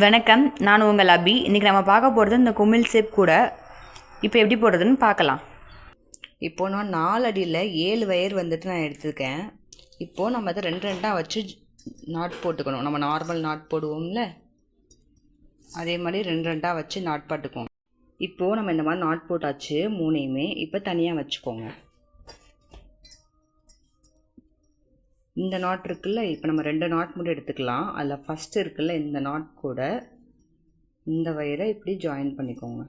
வணக்கம், நான் உங்கள் அபி. இன்றைக்கி நம்ம பார்க்க போகிறது இந்த குமிழ் ஷேப் கூட இப்போ எப்படி போடுறதுன்னு பார்க்கலாம். இப்போது நான் 4 அடியில் 7 வயர் வந்துட்டு நான் எடுத்துருக்கேன். இப்போது நம்ம அதை 2 வச்சு நாட் போட்டுக்கணும். நம்ம நார்மல் நாட் போடுவோம்ல, அதே மாதிரி 2 வச்சு நாட் போட்டுக்கோங்க. இப்போது நம்ம இந்த மாதிரி நாட் போட்டாச்சு 3யுமே. இப்போ தனியாக வச்சுக்கோங்க. இந்த நாட் இருக்குல்ல, இப்போ நம்ம 2 நாட் மட்டும் எடுத்துக்கலாம். அதில் ஃபஸ்ட்டு இருக்குல்ல, இந்த நாட் கூட இந்த வயரை இப்படி ஜாயின் பண்ணிக்கோங்க.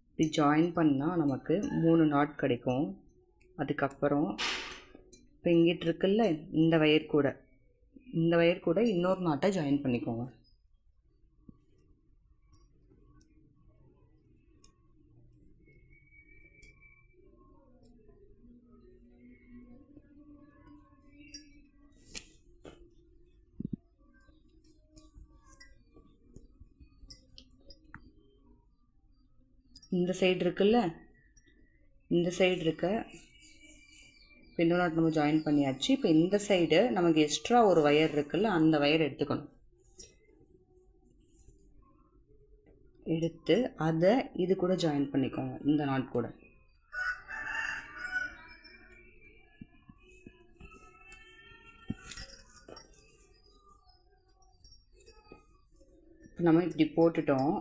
இப்படி ஜாயின் பண்ணால் நமக்கு 3 நாட் கிடைக்கும். அதுக்கப்புறம் இப்போ இங்கிட்டு இருக்குல்ல, இந்த வயர் கூட இன்னொரு நாட்டை ஜாயின் பண்ணிக்கோங்க. இந்த சைடு இருக்குல்ல, இந்த சைடு இருக்க இன்னொரு நாட் நம்ம ஜாயின் பண்ணியாச்சு. இப்போ இந்த சைடு நமக்கு எக்ஸ்ட்ரா ஒரு வயர் இருக்குல்ல, அந்த வயர் எடுத்துக்கணும். எடுத்து அதை இது கூட ஜாயின் பண்ணிக்கோங்க, இந்த நாட் கூட. இப்போ நம்ம இப்படி போட்டுட்டோம்,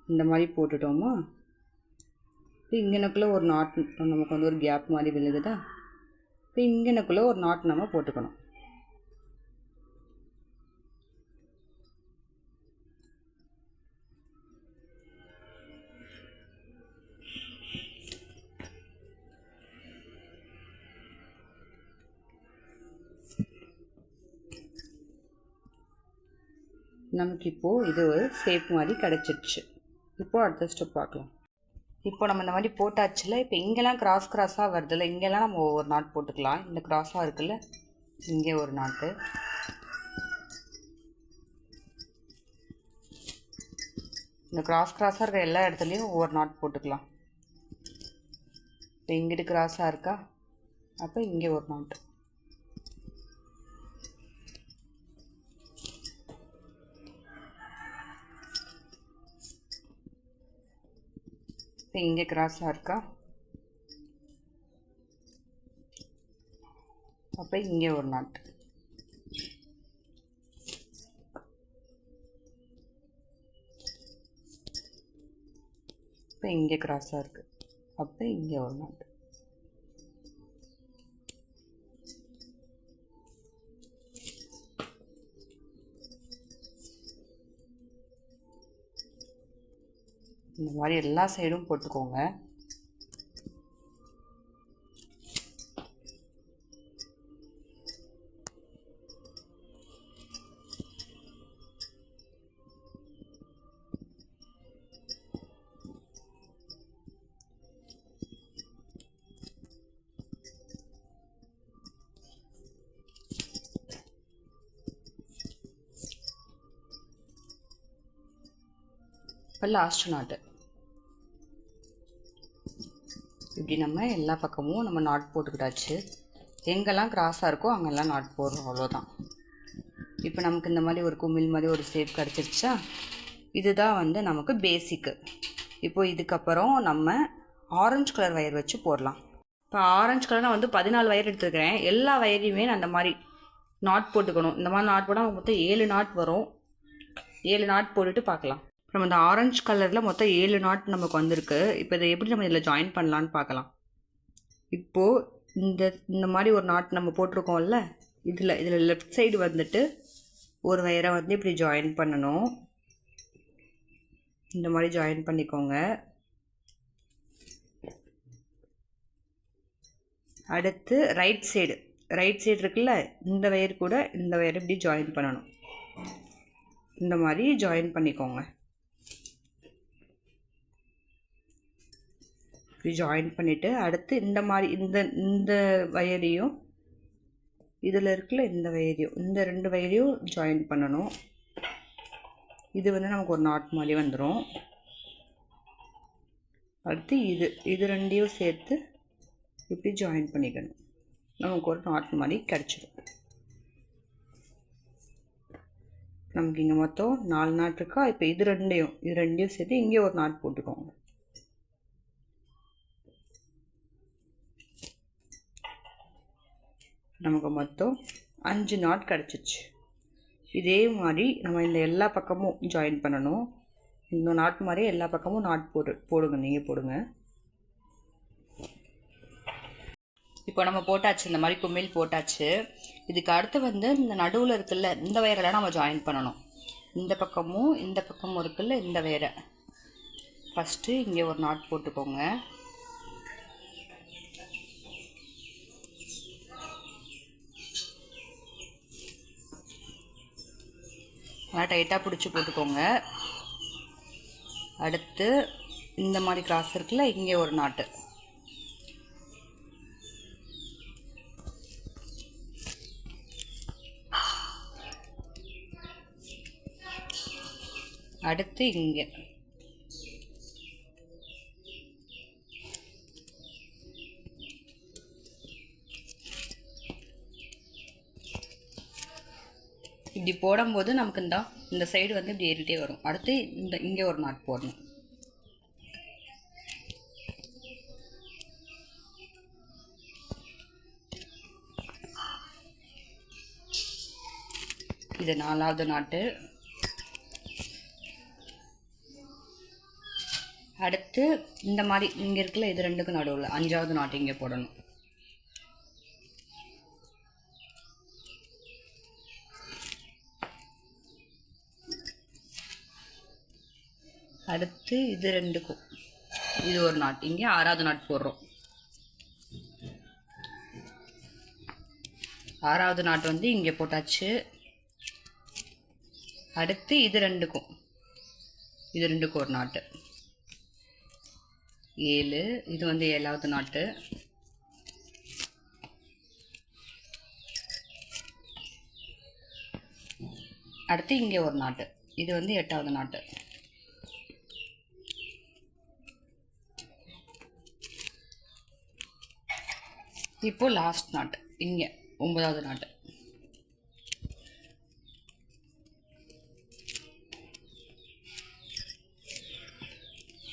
இந்த மாதிரி போட்டுட்டோமா. இப்போ இங்கனக்குள்ளே ஒரு நாட் நமக்கு வந்து ஒரு கேப் மாதிரி விழுகுதா. இப்போ இங்கனக்குள்ளே ஒரு நாட் நம்ம போட்டுக்கணும். நமக்கு இப்போது இது ஒரு ஷேப் மாதிரி கிடச்சிருச்சு. இப்போது அடுத்த ஸ்டெப் பார்க்கலாம். இப்போ நம்ம இந்த மாதிரி போட்டாச்சுல, இப்போ இங்கெல்லாம் கிராஸாக வருதுல்ல, இங்கெல்லாம் நம்ம ஒவ்வொரு நாட் போட்டுக்கலாம். இந்த கிராஸாக இருக்குல்ல, இங்கே ஒரு நாட்டு, இந்த கிராஸாக இருக்க எல்லா இடத்துலையும் ஒவ்வொரு நாட் போட்டுக்கலாம். இப்போ இங்கிட்டு கிராஸாக இருக்கா, அப்போ இங்கே ஒரு நாட்டு. இங்கே கிராஸாக இருக்கா, அப்போ இங்கே ஒரு நாட். இப்போ இங்கே கிராஸாக இருக்குது, அப்போ இங்கே ஒரு நாட். இந்த மாதிரி எல்லா சைடும் போட்டுக்கோங்க. இப்போ லாஸ்ட் நாட்டு. இப்படி நம்ம எல்லா பக்கமும் நம்ம நாட் போட்டுக்கிட்டாச்சு. எங்கெல்லாம் கிராஸாக இருக்கோ அங்கெல்லாம் நாட் போடுறோம், அவ்வளோதான். இப்போ நமக்கு இந்த மாதிரி ஒரு குமிழ் மாதிரி ஒரு ஷேப் கிடச்சிருச்சா. இதுதான் வந்து நமக்கு பேசிக்கு. இப்போது இதுக்கப்புறம் நம்ம ஆரஞ்சு கலர் வயர் வச்சு போடலாம். இப்போ ஆரஞ்சு கலர் நான் வந்து 14 வயர் எடுத்துருக்கிறேன். எல்லா வயரையுமே நான் அந்த மாதிரி நாட் போட்டுக்கணும். இந்த மாதிரி நாட் போட்டால் மொத்தம் 7 நாட் வரும். 7 நாட் போட்டுட்டு பார்க்கலாம். நம்ம இந்த ஆரஞ்சு கலரில் மொத்தம் 7 நாட் நமக்கு வந்திருக்கு. இப்போ இதை எப்படி நம்ம இதில் ஜாயின் பண்ணலான்னு பார்க்கலாம். இப்போது இந்த மாதிரி ஒரு நாட் நம்ம போட்டிருக்கோம்ல, இதில் லெஃப்ட் சைடு வந்துட்டு ஒரு வயரை வந்து இப்படி ஜாயின் பண்ணணும். இந்த மாதிரி ஜாயின் பண்ணிக்கோங்க. அடுத்து ரைட் சைடு இருக்குல்ல, இந்த வயர் கூட இந்த வயரை இப்படி ஜாயின் பண்ணணும். இந்த மாதிரி ஜாயின் பண்ணிக்கோங்க. இப்படி ஜாயின் பண்ணிவிட்டு அடுத்து இந்த மாதிரி இந்த வயரையும் இதில் இருக்குல்ல இந்த வயரையும், இந்த 2 வயரையும் ஜாயின் பண்ணணும். இது வந்து நமக்கு ஒரு நாட் மாதிரி வந்துடும். அடுத்து இது ரெண்டையும் சேர்த்து இப்படி ஜாயின் பண்ணிக்கணும். நமக்கு ஒரு நாட் மாதிரி கிடச்சிடும். நமக்கு இங்கே மொத்தம் 4 நாட் இருக்கா. இப்போ இது ரெண்டையும் சேர்த்து இங்கே ஒரு நாட் போட்டுக்கோங்க. நமக்கு மொத்தம் 5 நாட் கிடச்சிச்சு. இதே மாதிரி நம்ம இந்த எல்லா பக்கமும் ஜாயின் பண்ணணும். இந்த நாட் மாதிரி எல்லா பக்கமும் நாட் போடுங்க. நீங்கள் போடுங்க. இப்போ நம்ம போட்டாச்சு, இந்த மாதிரி குமிழ் போட்டாச்சு. இதுக்கு அடுத்து வந்து இந்த நடுவில் இருக்குல்ல, இந்த வயரெல்லாம் நம்ம ஜாயின் பண்ணணும். இந்த பக்கமும் இருக்குல்ல, இந்த வயரை ஃபஸ்ட்டு இங்கே ஒரு நாட் போட்டுக்கோங்க. நல்லா டைட்டாக பிடிச்சி போட்டுக்கோங்க. அடுத்து இந்த மாதிரி கிராஸ் இருக்குல்ல, இங்கே ஒரு நாட்டு. அடுத்து இங்கே இப்படி போடும்போது நமக்கு இந்த சைடு வந்து இப்படி ஏறிட்டே வரும். அடுத்து இங்கே ஒரு நாட் போடணும். இது 4வது நாட்டு. அடுத்து இந்த மாதிரி இங்கே இருக்குல்ல, இது ரெண்டுக்கும் நடுவில் 5வது நாட்டு இங்கே போடணும். அடுத்து இது ரெண்டுக்கும் இது ஒரு நாட், இங்கே 6வது நாட் போடுறோம். 6வது நாட் வந்து இங்கே போட்டாச்சு. அடுத்து இது ரெண்டுக்கும் ஒரு நாட்டு 7. இது வந்து 7வது நாட்டு. அடுத்து இங்கே ஒரு நாட்டு, இது வந்து 8வது நாட்டு. இப்போ லாஸ்ட் நாட்டு இங்கே 9வது நாட்டு.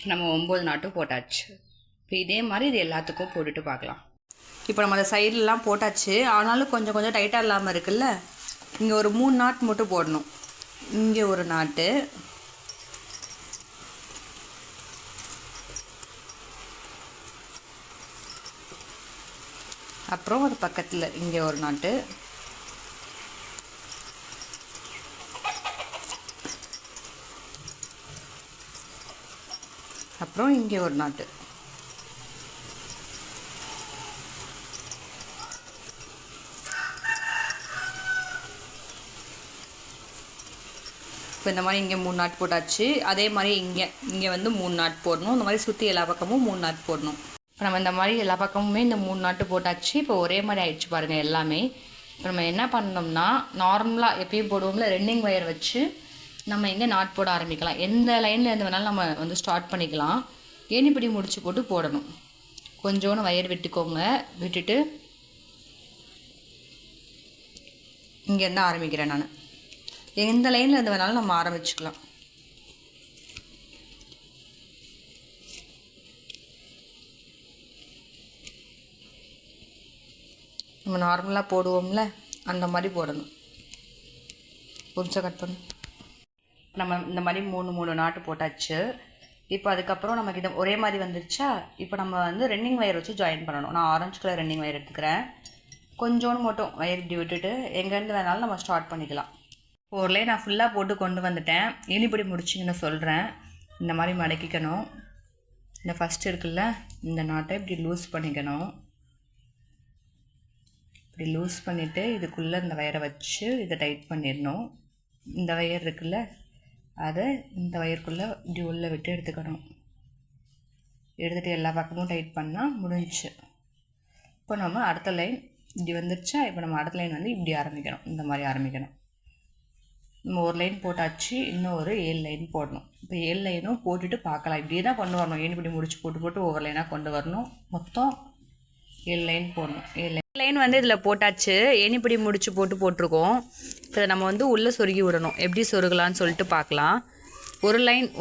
நம்ம 9 நாட்டும் போட்டாச்சு. இப்போ இதே மாதிரி இது எல்லாத்துக்கும் போட்டுட்டு பார்க்கலாம். இப்போ நம்ம அந்த சைட்லலாம் போட்டாச்சு. ஆனாலும் கொஞ்சம் டைட்டாக இல்லாமல் இருக்குல்ல, இங்கே ஒரு 3 நாட் மட்டும் போடணும். இங்கே ஒரு நாட்டு, அப்புறம் ஒரு பக்கத்தில் இங்கே ஒரு நாட்டு, அப்புறம் இங்கே ஒரு நாட்டு. இப்போ இந்த மாதிரி இங்கே 3 நாட் போட்டாச்சு. அதே மாதிரி இங்கே வந்து 3 நாட் போடணும். இந்த மாதிரி சுற்றி எல்லா பக்கமும் 3 நாட் போடணும். இப்போ நம்ம இந்த மாதிரி எல்லா பக்கமுமே இந்த 3 நாட்டு போட்டாச்சு. இப்போ ஒரே மாதிரி ஆயிடுச்சு பாருங்கள் எல்லாமே. இப்போ நம்ம என்ன பண்ணோம்னா, நார்மலாக எப்பயும் போடுவோம்ல, ரன்னிங் வயர் வச்சு நம்ம இங்கே நாட் போட ஆரம்பிக்கலாம். எந்த லைனில் இருந்து வேணாலும் நம்ம வந்து ஸ்டார்ட் பண்ணிக்கலாம். ஏணிப்படி முடிச்சு போட்டு போடணும். கொஞ்சோன்னு வயர் விட்டுக்கோங்க. விட்டுட்டு இங்கேருந்து ஆரம்பிக்கிறேன் நான். எந்த லைனில் இருந்து வேணாலும் நம்ம ஆரம்பிச்சுக்கலாம். நம்ம நார்மலாக போடுவோம்ல, அந்த மாதிரி போடணும். கொஞ்சம் கட் பண்ணு. நம்ம இந்த மாதிரி 3 நாட்டு போட்டாச்சு. இப்போ அதுக்கப்புறம் நமக்கு இது ஒரே மாதிரி வந்துருச்சா. இப்போ நம்ம வந்து ரன்னிங் வயர் வச்சு ஜாயின் பண்ணணும். நான் ஆரஞ்சு கலர் ரன்னிங் வயர் எடுத்துக்கிறேன். கொஞ்சோன்னு மட்டும் வயர் இப்படி விட்டுட்டு எங்கேருந்து வேணாலும் நம்ம ஸ்டார்ட் பண்ணிக்கலாம். ஒரு லைன் நான் ஃபுல்லாக போட்டு கொண்டு வந்துட்டேன். ஏணிப்படி முடிச்சிங்கன்னு சொல்கிறேன். இந்த மாதிரி மடக்கிக்கணும். இந்த ஃபஸ்ட்டு இருக்குல்ல, இந்த நாட்டை இப்படி லூஸ் பண்ணிக்கணும். இப்படி லூஸ் பண்ணிவிட்டு இதுக்குள்ளே இந்த வயரை வச்சு இதை டைட் பண்ணிடணும். இந்த வயர் இருக்குல்ல, அதை இந்த வயருக்குள்ளே இப்படி உள்ளே விட்டு எடுத்துக்கணும். எடுத்துகிட்டு எல்லா பக்கமும் டைட் பண்ணால் முடிஞ்சிச்சு. இப்போ நம்ம அடுத்த லைன் இப்படி வந்துருச்சா. இப்போ நம்ம அடுத்த லைன் வந்து இப்படி ஆரம்பிக்கணும். இந்த மாதிரி ஆரம்பிக்கணும். நம்ம ஒரு லைன் போட்டாச்சு, இன்னும் ஒரு 7 லைன் போடணும். இப்போ 7 லைனும் போட்டுட்டு பார்க்கலாம். இப்படியே தான் கொண்டு வரணும். ஏணிப்படி முடிச்சு போட்டு ஒவ்வொரு லைனாக கொண்டு வரணும். மொத்தம் 7 லைன் போடணும். 7 லைன் வந்து இதில் போட்டாச்சு. ஏணிப்படி முடிச்சு போட்டிருக்கோம். இப்போ நம்ம வந்து உள்ளே சொருகி விடணும். எப்படி சொருகலான்னு சொல்லிட்டு பார்க்கலாம்.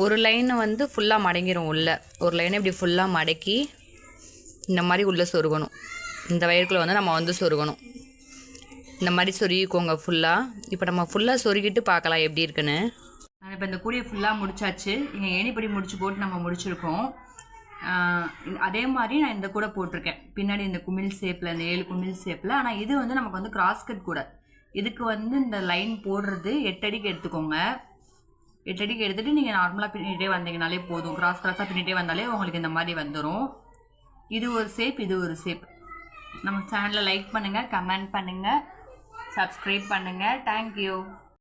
ஒரு லைன் வந்து ஃபுல்லாக மடங்கிடும் உள்ளே. ஒரு லைனை இப்படி ஃபுல்லாக மடக்கி இந்த மாதிரி உள்ளே சொருகணும். இந்த வயருக்குள்ளே வந்து நம்ம வந்து சொருகணும். இந்த மாதிரி சொருகிக்கோங்க ஃபுல்லாக. இப்போ நம்ம ஃபுல்லாக சொருகிட்டு பார்க்கலாம் எப்படி இருக்குன்னு. நான் இப்போ இந்த கூடையை ஃபுல்லாக முடிச்சாச்சு. இங்கே ஏணிப்படி முடிச்சு போட்டு நம்ம முடிச்சிருக்கோம். அதே மாதிரி நான் இந்த கூடை போட்டிருக்கேன் பின்னாடி, இந்த குமிழ் ஷேப்பில், இந்த 7 குமிழ் ஷேப்பில். ஆனால் இது வந்து நமக்கு வந்து கிராஸ் கட் கூடை. இதுக்கு வந்து இந்த லைன் போடுறது 8 அடிக்கு எடுத்துக்கோங்க. 8 அடிக்கு எடுத்துகிட்டு நீங்கள் நார்மலாக பின்னிகிட்டே வந்தீங்கனாலே போதும். கிராஸாக பின்னிகிட்டே வந்தாலே உங்களுக்கு இந்த மாதிரி வந்துடும். இது ஒரு ஷேப், இது ஒரு ஷேப். நம்ம சேனலை லைக் பண்ணுங்கள், கமெண்ட் பண்ணுங்கள், சப்ஸ்கிரைப் பண்ணுங்கள். தேங்க்யூ.